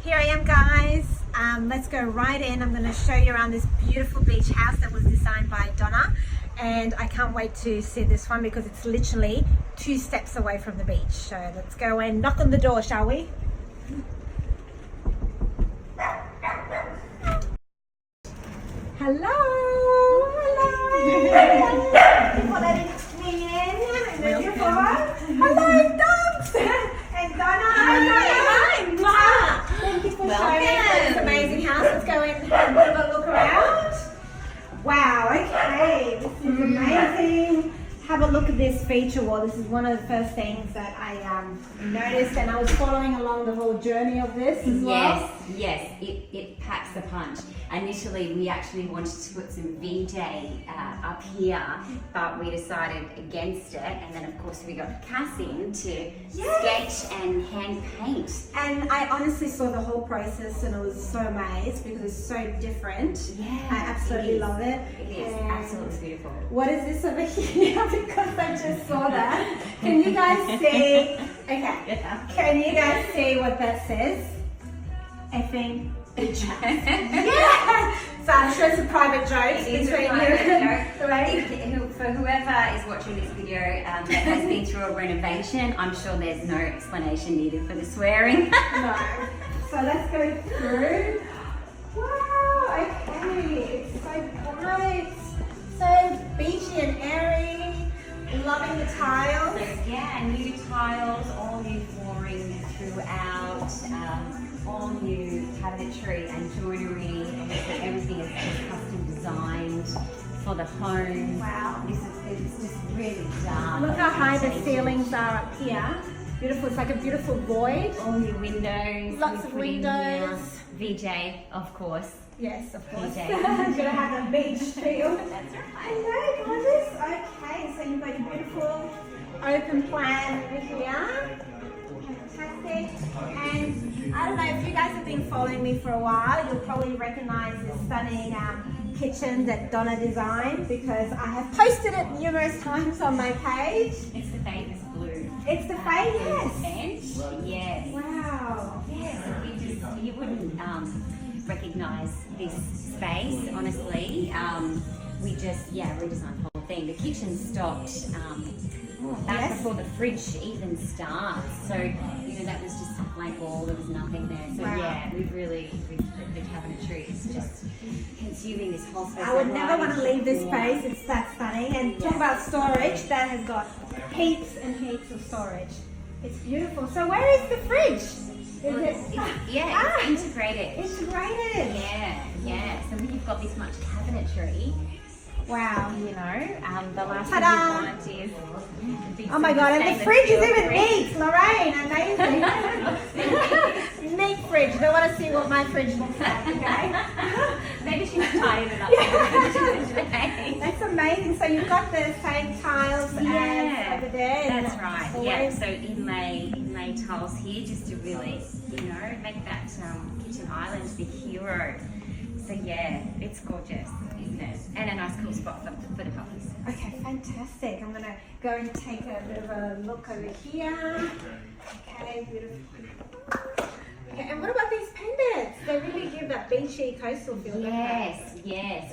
Here I am, guys. Let's go right in. I'm going to show you around this beautiful beach house that was designed by Donna, and I can't wait to see this one because it's literally 2 steps away from the beach. So let's go and knock on the door, shall we? Hello. Thank you for letting me in. Hello, dogs. And Donna. Hi. Thank you for showing me this amazing house. Let's go and have a little look around. Wow, okay. This is amazing. Have a look at this feature wall. This is one of the first things that I noticed, and I was following along the whole journey of this as well. Yes, it packs the punch. Initially, we actually wanted to put some VJ up here, but we decided against it, and then of course we got Cass in to sketch and hand paint. And I honestly saw the whole process, and I was so amazed because it's so different. Yeah, I absolutely love it. It is absolutely beautiful. What is this over here? Because I just saw that. Can you guys see? Okay. Yeah. Can you guys see what that says? Effing beach house. Yeah. So I'm sure it's a private joke between you and For whoever is watching this video that has been through a renovation, I'm sure there's no explanation needed for the swearing. No. So let's go through. Wow. Okay. It's so bright, so beachy and airy. Loving the tiles. So yeah, new tiles, all new flooring throughout, all new cabinetry and joinery. Everything is custom designed for the home. Wow. It's just really dark. Look how high the ceilings are up here. Beautiful. It's like a beautiful void. All new windows. Lots of windows. VJ, of course. Yes, of course. VJ. Gonna have a beach feel. That's right. Hello, gorgeous. Okay, so you've got a beautiful open plan over here. Fantastic. And I don't know if you guys have been following me for a while, you'll probably recognize this stunning kitchen that Donna designed because I have posted it numerous times on my page. It's the famous blue. It's the famous. Bench. Yes. Wow. Yes. You wouldn't recognize this space, honestly. We just redesigned the whole thing. The kitchen stopped back before the fridge even starts. So that was just a blank wall. There was nothing there. So the cabinetry is just consuming this whole space. I would never want to leave this space. It's that stunning. And talk about storage, that has got heaps and heaps of storage. It's beautiful. So where is the fridge? It's integrated. Integrated. Yeah. So when you've got this much cabinetry, wow. The last thing you want is. Oh my god! And the fridge is even neat, Lorraine. Amazing. Neat fridge. Don't want to see what my fridge looks like. Okay. Maybe she's tired enough. That's amazing. So you've got the same tiles as over there. That's right. Yeah. So inlay tiles here, just to really, make that kitchen island the hero. So yeah, it's gorgeous, isn't it? And a nice cool spot for the puppies. Okay, fantastic. I'm gonna go and take a bit of a look over here. Okay, beautiful. Okay, and what about these pendants? They really give that beachy coastal feel. Yes.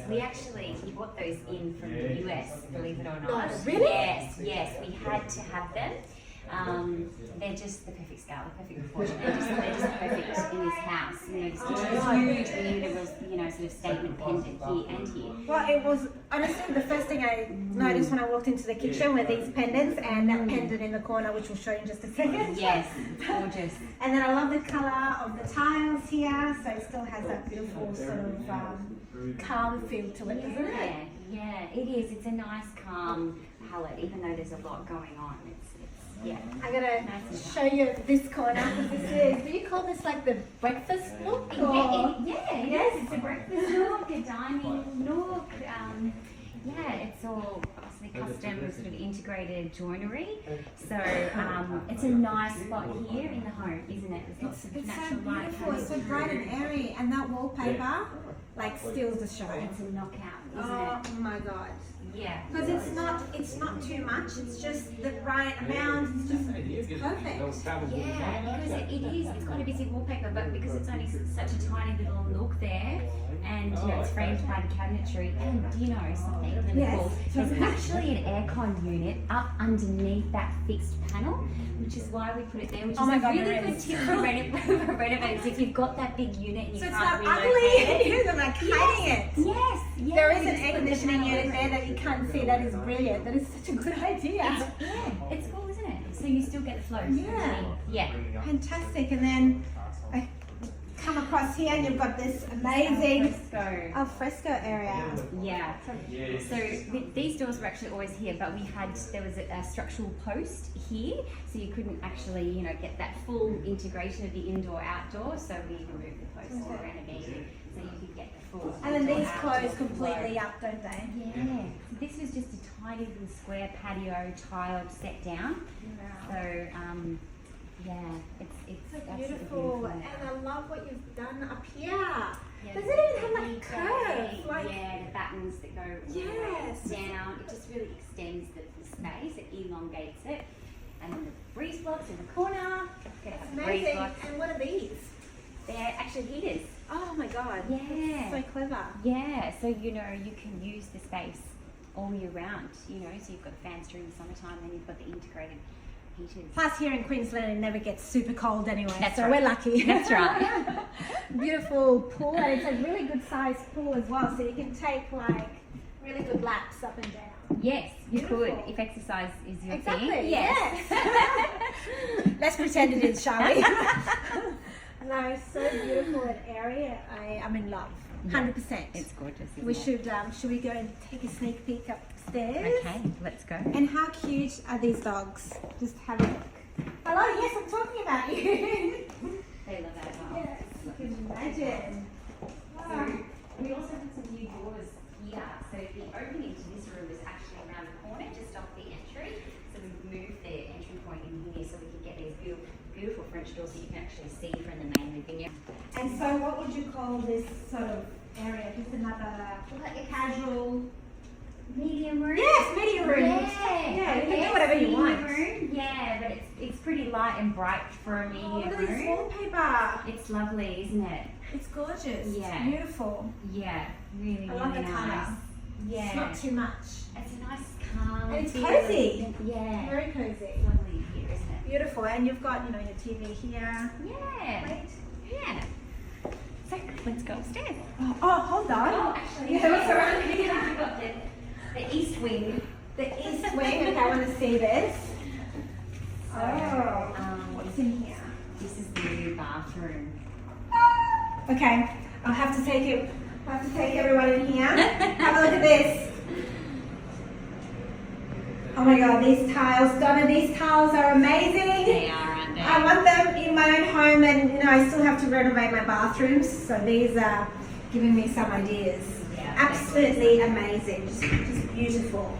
We bought those in from the US, believe it or not. Oh, really? Yes. We had to have them. They're just the perfect scale, the perfect proportion. They're just perfect in this house. This kitchen is huge. We needed a real, sort of statement pendant here and here. Well, it was honestly the first thing I noticed when I walked into the kitchen were these pendants and that pendant in the corner, which we'll show you in just a second. Yes, gorgeous. And then I love the colour of the tiles here, so it still has that beautiful sort of calm feel to it, doesn't it? Yeah, it is. It's a nice, calm palette, even though there's a lot going on. I'm gonna show you this corner because this is, do you call this like the breakfast nook? Yes, it's a breakfast nook, a dining nook. It's all obviously custom sort of integrated joinery. So it's a nice spot here in the home, isn't it? There's lots of natural light. It's so bright and airy, and that wallpaper like steals the show. It's a knockout, isn't Oh it? my god. Yeah. Because it's not too much, it's just the right amount, it's perfect. Yeah, because it is. It's got a bit of wallpaper, but because it's only such a tiny little nook there, and you know it's framed by the cabinetry. And do you know something really Yes. cool? There's actually an aircon unit up underneath that fixed panel, which is why we put it there. Which Oh is my a God, really there good is. tip for renovators. If you've got that big unit and you So it's can't not relocate it. ugly, I'm like hiding it. Yes. There is we an just air put the conditioning panel unit over there it. that you can't see. That is brilliant. That is such a good idea. Yeah, it's cool, isn't it? So you still get the flow. Yeah. Yeah. Fantastic. And then I come across here and you've got this amazing Alfresco. alfresco area. Yeah. So these doors were actually always here, but there was a structural post here, so you couldn't actually, you know, get that full integration of the indoor-outdoor. So we removed the post and renovated, so you could get the full. And then these indoor-outdoor close flow. completely up, don't they? Yeah. So this was just a tiny little square patio, tiled, set down. So yeah, it's absolutely Beautiful. And I love what you've done up here. Yeah, Does it even have like curves? Like, yeah, the buttons that go Yes. down. It just really extends the space. It elongates it. And then the breeze blocks in the corner. Get it's the breeze amazing. blocks. And what are these? They're actually heaters. Oh my god. Yeah. That's so clever. Yeah, so you know you can use the space all year round. You know, so you've got fans during the summertime, and you've got the integrated heaters. Plus here in Queensland it never gets super cold anyway. That's so right. we're lucky. That's right. Beautiful pool, and it's a really good sized pool as well, so you can take like really good laps up and down. Yes, you Beautiful. could if exercise is your Exactly. thing. Yes. Let's pretend it is, shall we? No, it's so beautiful an area. I'm in love. 100%. It's gorgeous. Isn't We it? should we go and take a sneak peek upstairs? Okay, let's go. And how cute are these dogs? Just have a look. Hello, yes, I'm talking about you. They love that as well. Yes, you can imagine. So we also have some new doors here. So the opening to this room is actually around the corner, just off the entry. So we've moved the entry point in here so we can get these beautiful French doors so you can actually see from the main living area. And so what would you call this sort of area? Just another Like a casual... medium room. Yes, medium room. Yeah, Yeah, you can do whatever you want. Room. Yeah, but it's pretty light and bright for a medium Oh, look at this room. wallpaper. It's lovely, isn't it? It's gorgeous. Yeah. It's beautiful. Yeah, really, I love really the nice. colour. Yeah. It's not too much. It's a nice calm. And it's feeling. cozy. Yeah. Very cozy. It's lovely here, isn't it? Beautiful. And you've got, your TV here. Yeah. Wait. Yeah. So let's go upstairs. Oh, hold on. Oh, actually, Yeah, what's around here? We've got the east wing. The east wing. Okay, I want to see this. So, What's in here? this is the new bathroom. Okay, I'll have to take everyone in here. Have a look at this. Oh my god, these tiles, Donna, these tiles are amazing. They are, aren't they? I want them in my own home, and I still have to renovate my bathrooms, so these are giving me some ideas. Yeah, Absolutely amazing, just beautiful.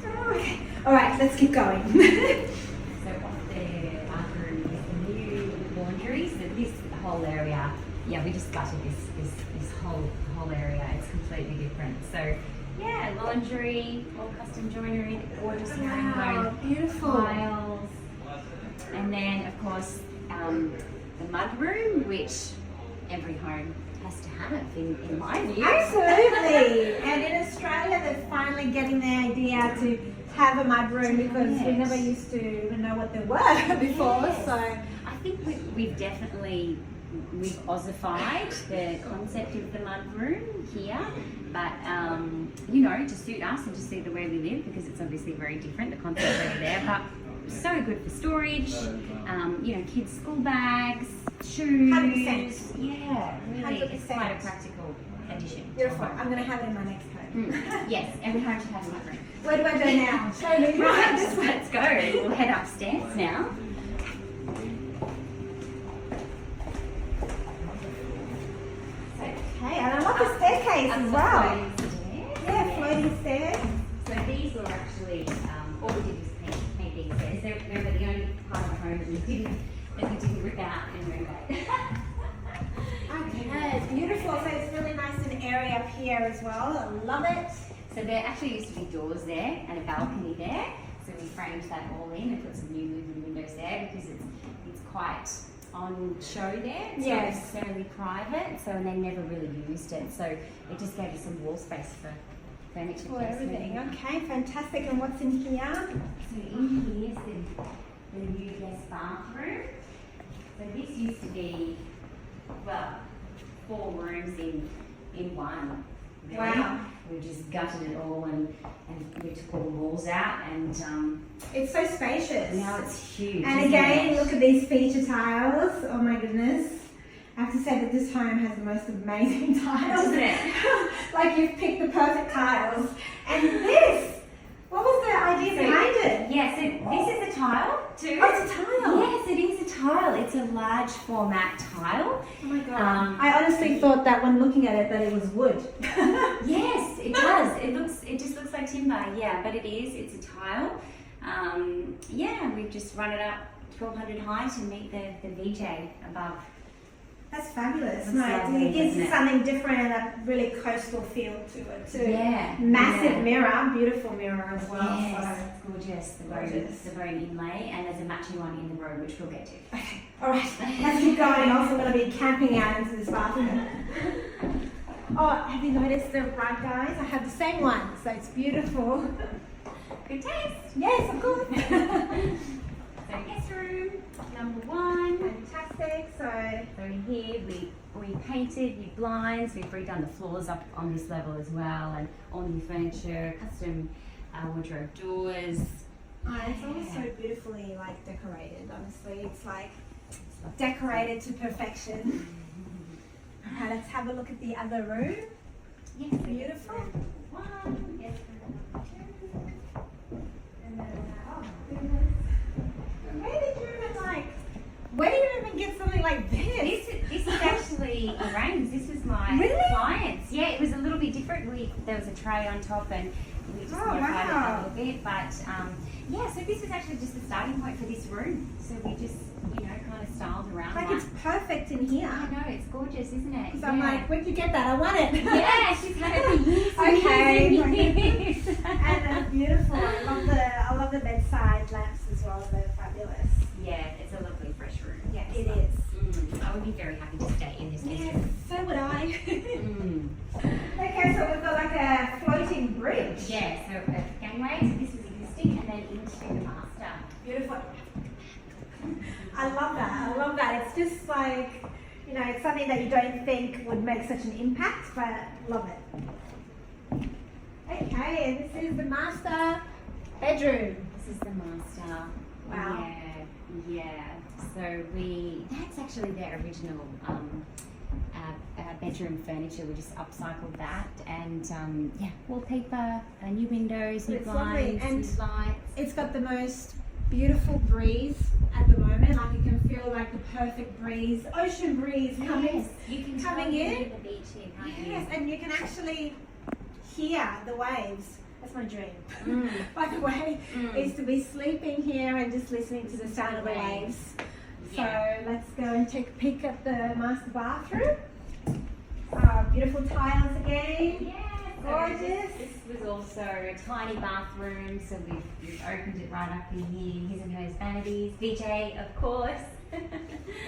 Oh, okay. All right, let's keep going. So off the bathroom is the new laundry. So this whole area, yeah, we just gutted this whole area. It's completely different. So yeah, laundry, all custom joinery, gorgeous herringbone beautiful. tiles, and then of course the mud room, which every home has to have in my view. Absolutely. And in Australia, they're finally getting the idea to have a mud room because we Yes. never used to even know what they were before. Yes. So I think we've definitely Aussified the concept of the mud room here, but to suit us and to suit the way we live, because it's obviously very different, the concept over there, but so good for storage, kids' school bags, shoes. 100%. Yeah, really, it's 100%. quite a practical addition. beautiful. I'm going to have it in my next home. Yes, every home should have a mud room. Where do I go now? Show me. Right, let's go. We'll head upstairs now. Okay, and I love the staircase as well. Yeah, floating stairs. So these were actually all we did was paint these stairs. They were the only part of the home that we didn't rip out and renovate. Okay, beautiful. So it's really nice here as well. I love it. So there actually used to be doors there and a balcony there. So we framed that all in and put some new moving windows there because it's quite on show there. It's not necessarily private, so and they never really used it. So it just gave us some wall space for furniture. For everything. Okay, fantastic. And what's in here? So in here is the new guest bathroom. So this used to be, well, 4 rooms in one. Really. Wow. We just gutted it all and we took all the walls out and It's so spacious. now it's huge. And isn't again, it? look at these feature tiles. Oh my goodness. I have to say that this home has the most amazing tiles. Doesn't it? Like you've picked the perfect tiles. And this, what was the idea behind it? Yes, this is a tile too. Oh, it's a tile. Yes, it is a tile. It's a large format tile. Oh my god. I honestly thought that when looking at it that it was wood. Yes, it does. It just looks like timber. Yeah, but it is. It's a tile. Yeah, we've just run it up 1200 high to meet the VJ above. That's fabulous. Looks No, lovely, it gives doesn't it? something different and a really coastal feel to it too. Yeah. Massive mirror, beautiful mirror as well. Yes, it's gorgeous. The bone inlay, and there's a matching one in the room, which we'll get to. Okay, all right, let's keep going. Also going to be camping out into this bathroom. Oh, have you noticed the rug, guys? I have the same one, so it's beautiful. Good taste. Yes, of course. So guest room number 1. Fantastic. So here we painted new blinds. We've redone the floors up on this level as well, and all new furniture, custom wardrobe doors. Oh, it's all so beautifully like decorated. Honestly, it's like decorated to perfection. All right, let's have a look at the other room. Yes, Beautiful. 1, guest room number 2. And then, oh goodness. Where did you even get something like this? This is actually Lorraine's. This was my client's. Yeah, it was a little bit different. There was a tray on top and we just modified it a little bit. But yeah, so this was actually just the starting point for this room. So we just, kind of styled around Like that. it's perfect in here. I know, it's gorgeous, isn't it? Because I'm like, where'd you get that? I want it. Yeah, she's had it for years. Okay. And years. And they're beautiful. I love the bedside lamps as well. They're fabulous. Yeah, it's a lovely fresh room. Yeah, it is. I would be very happy to stay in this guest Yes, room. so would I. Okay, so we've got like a floating bridge. Yeah, so a gangway, so this is existing, and then into the master. Beautiful. I love that. I love that. It's just like, it's something that you don't think would make such an impact, but love it. Okay, and this is the master bedroom. This is the master. Wow. Yeah. So that's actually their original bedroom furniture. We just upcycled that and wallpaper, new windows, new It's lovely. blinds, And new lights. it's got the most beautiful breeze at the moment. Like you can feel like the perfect breeze, ocean breeze coming. Yes, you can coming totally in. hear the beach here, can't Yes, and you can actually hear the waves. That's my dream. By the way, is to be sleeping here and just listening to the sound of the waves. Yeah. So let's go and take a peek at the master bathroom. Beautiful tiles again. Yeah, Gorgeous. This was also a tiny bathroom, so we've opened it right up in here. His and hers vanities. VJ, of course.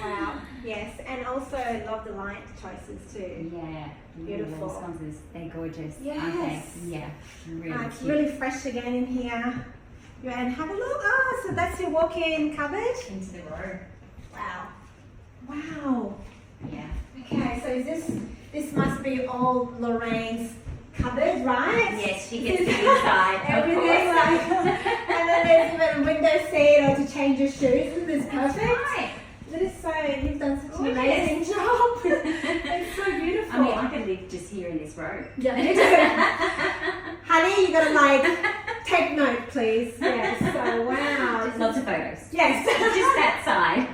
Wow. Yes, and also love the light choices too. Yeah, Beautiful. Wall sconces. They're gorgeous, aren't Yes. they? Yeah, really It's cute. really fresh again in here. And have a look. Oh, so that's your walk-in cupboard. Into the row. Wow. Wow. Yeah. Okay, so this must be all Lorraine's cupboard, right? Yes, she gets the inside. Everything and then there's even a window seat or to change your shoes. Isn't this perfect? Right. That is so, you've done such an Gorgeous. amazing job. It's so beautiful. I mean, I could live just here in this row. Yeah, you do. Honey, you gotta take note, please. Yes. So wow. Just lots of photos. Yes. Just that side.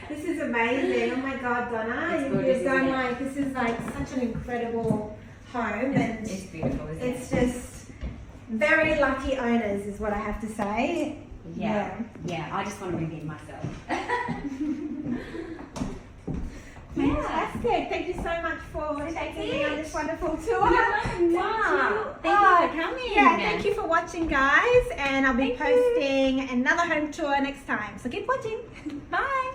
This is amazing. Oh my God, Donna, It's you've gorgeous, done isn't it? this is like such an incredible home, and It's beautiful, isn't it's just very lucky owners, is what I have to say. it? Yeah. I just want to move in myself. Fantastic. Fantastic. Thank you so much for taking me on this wonderful tour. Thank you for coming. Yeah, thank you for watching, guys. And I'll be posting another home tour next time. So keep watching. Bye.